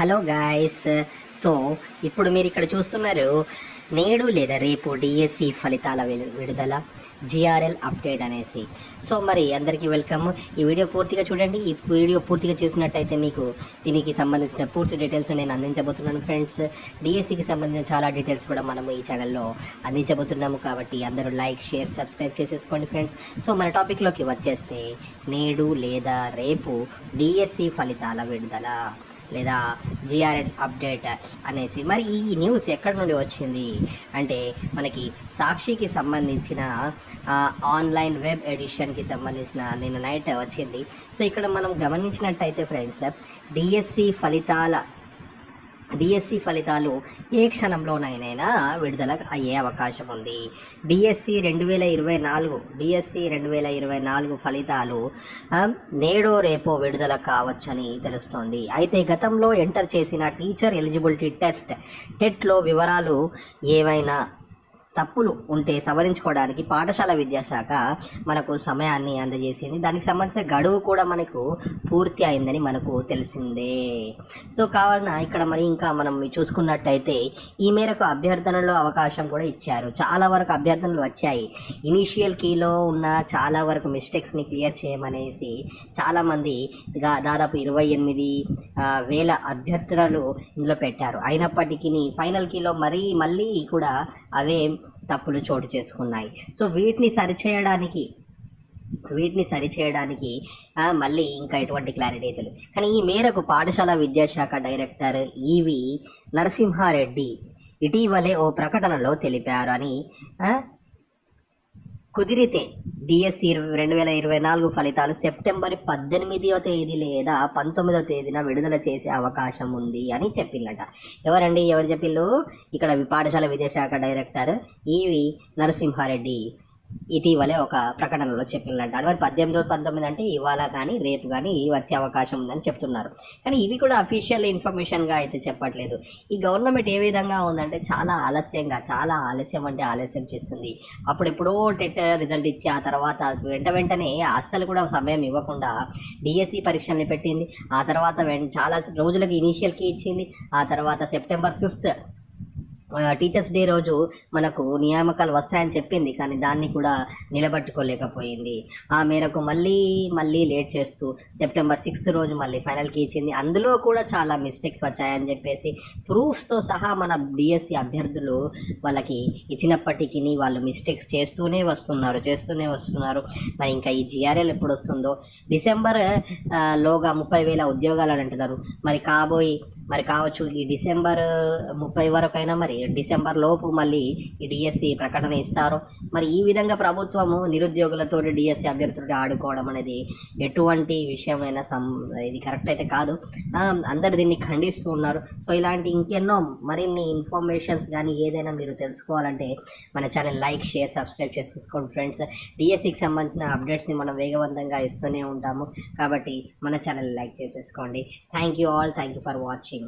Hello guys. So ఇప్పుడు మీరు ఇక్కడ చూస్తున్నారు నేడు లేదా రేపు డిఎస్సి ఫలితాల విడుదల జిఆర్ఎల్ అప్డేట్ అనేసి. సో మరి అందరికీ వెల్కమ్. ఈ వీడియో పూర్తిగా చూడండి. ఈ వీడియో పూర్తిగా చూసినట్టయితే మీకు దీనికి సంబంధించిన పూర్తి డీటెయిల్స్ నేను అందించబోతున్నాను ఫ్రెండ్స్. డిఎస్సికి సంబంధించిన చాలా డీటెయిల్స్ కూడా మనము ఈ ఛానల్లో అందించబోతున్నాము. కాబట్టి అందరూ లైక్, షేర్, సబ్స్క్రైబ్ చేసేసుకోండి ఫ్రెండ్స్. సో మన టాపిక్లోకి వచ్చేస్తే నేడు లేదా రేపు డిఎస్సి ఫలితాల విడుదల లేదా జిఆర్ఎల్ అప్డేట్ అనేసి. మరి ఈ న్యూస్ ఎక్కడి నుండి వచ్చింది అంటే మనకి సాక్షికి సంబంధించిన ఆన్లైన్ వెబ్ ఎడిషన్కి సంబంధించిన నిన్న నైట్ వచ్చింది. సో ఇక్కడ మనం గమనించినట్టయితే ఫ్రెండ్స్, డిఎస్సి ఫలితాలు ఏ క్షణంలోనైనా విడుదల అయ్యే అవకాశం ఉంది. డిఎస్సి 2024 ఫలితాలు నేడో రేపో విడుదల కావచ్చని తెలుస్తోంది. అయితే గతంలో ఎంటర్ చేసిన టీచర్ ఎలిజిబిలిటీ టెట్లో వివరాలు ఏవైనా తప్పులు ఉంటే సవరించుకోవడానికి పాఠశాల విద్యాశాఖ మనకు సమయాన్ని అందజేసింది. దానికి సంబంధించిన గడువు కూడా మనకు పూర్తి అయిందని మనకు తెలిసిందే. సో కావున ఇక్కడ మరి ఇంకా మనం చూసుకున్నట్టయితే ఈ మేరకు అభ్యర్థనలో అవకాశం కూడా ఇచ్చారు. చాలా వరకు అభ్యర్థనలు వచ్చాయి. ఇనీషియల్ కీలో ఉన్న చాలా వరకు మిస్టేక్స్ని క్లియర్ చేయమనేసి చాలామంది దాదాపు 28,000 అభ్యర్థనలు ఇందులో పెట్టారు. అయినప్పటికీ ఫైనల్ కీలో మళ్ళీ కూడా అవే తప్పులు చోటు చేసుకున్నాయి. సో వీటిని సరిచేయడానికి మళ్ళీ ఇంకా ఎటువంటి క్లారిటీ తెలియదు. కానీ ఈ మేరకు పాఠశాల విద్యాశాఖ డైరెక్టర్ ఈవి నరసింహారెడ్డి ఇటీవలే ఓ ప్రకటనలో తెలిపారు అని కుదిరితే డిఎస్సి 2024 ఫలితాలు సెప్టెంబర్ 18వ తేదీ లేదా 19వ తేదీన విడుదల చేసే అవకాశం ఉంది అని చెప్పిందట. ఎవరు చెప్పిళ్ళు? ఇక్కడ పాఠశాల విద్యాశాఖ డైరెక్టర్ ఈవి నరసింహారెడ్డి ఇటీవలే ఒక ప్రకటనలో చెప్పిందంట. మరి 18, 19 అంటే ఇవాళ కానీ రేపు కానీ వచ్చే అవకాశం ఉందని చెప్తున్నారు. కానీ ఇవి కూడా అఫీషియల్ ఇన్ఫర్మేషన్గా అయితే చెప్పట్లేదు. ఈ గవర్నమెంట్ ఏ విధంగా ఉందంటే చాలా ఆలస్యం అంటే ఆలస్యం చేస్తుంది. అప్పుడెప్పుడో టెట్ రిజల్ట్ ఇచ్చి ఆ తర్వాత వెంటనే అస్సలు కూడా సమయం ఇవ్వకుండా డిఎస్సి పరీక్షల్ని పెట్టింది. ఆ తర్వాత చాలా రోజులకి ఇనీషియల్కి ఇచ్చింది. ఆ తర్వాత September 5th టీచర్స్ డే రోజు మనకు నియామకాలు వస్తాయని చెప్పింది. కానీ దాన్ని కూడా నిలబెట్టుకోలేకపోయింది. ఆ మేరకు మళ్ళీ లేట్ చేస్తూ September 6th రోజు మళ్ళీ ఫైనల్కి ఇచ్చింది. అందులో కూడా చాలా మిస్టేక్స్ వచ్చాయని చెప్పేసి ప్రూఫ్స్తో సహా మన డిఎస్సి అభ్యర్థులు వాళ్ళకి ఇచ్చినప్పటికీ వాళ్ళు మిస్టేక్స్ చేస్తూనే వస్తున్నారు. మరి ఇంకా ఈ జిఆర్ఎల్ ఎప్పుడు వస్తుందో, డిసెంబర్ లోగా 30,000 ఉద్యోగాలు అని అంటున్నారు. మరి కావచ్చు ఈ డిసెంబర్ 30 వరకైనా మరి డిసెంబర్ లోపు మళ్ళీ ఈ డిఎస్సి ప్రకటన ఇస్తారు. మరి ఈ విధంగా ప్రభుత్వము నిరుద్యోగులతో డిఎస్సి అభ్యర్థులతో ఆడుకోవడం అనేది ఎటువంటి విషయమైనా ఇది కరెక్ట్ అయితే కాదు. అందరు దీన్ని ఖండిస్తూ ఉన్నారు. సో ఇలాంటి ఇంకెన్నో మరిన్ని ఇన్ఫర్మేషన్స్ కానీ ఏదైనా మీరు తెలుసుకోవాలంటే మన ఛానల్ లైక్, షేర్, సబ్స్క్రైబ్ చేసుకోండి ఫ్రెండ్స్. డిఎస్సికి సంబంధించిన అప్డేట్స్ని మనం వేగవంతంగా ఇస్తూనే ఉంటాము. కాబట్టి మన ఛానల్ లైక్ చేసేసుకోండి. Thank you for watching.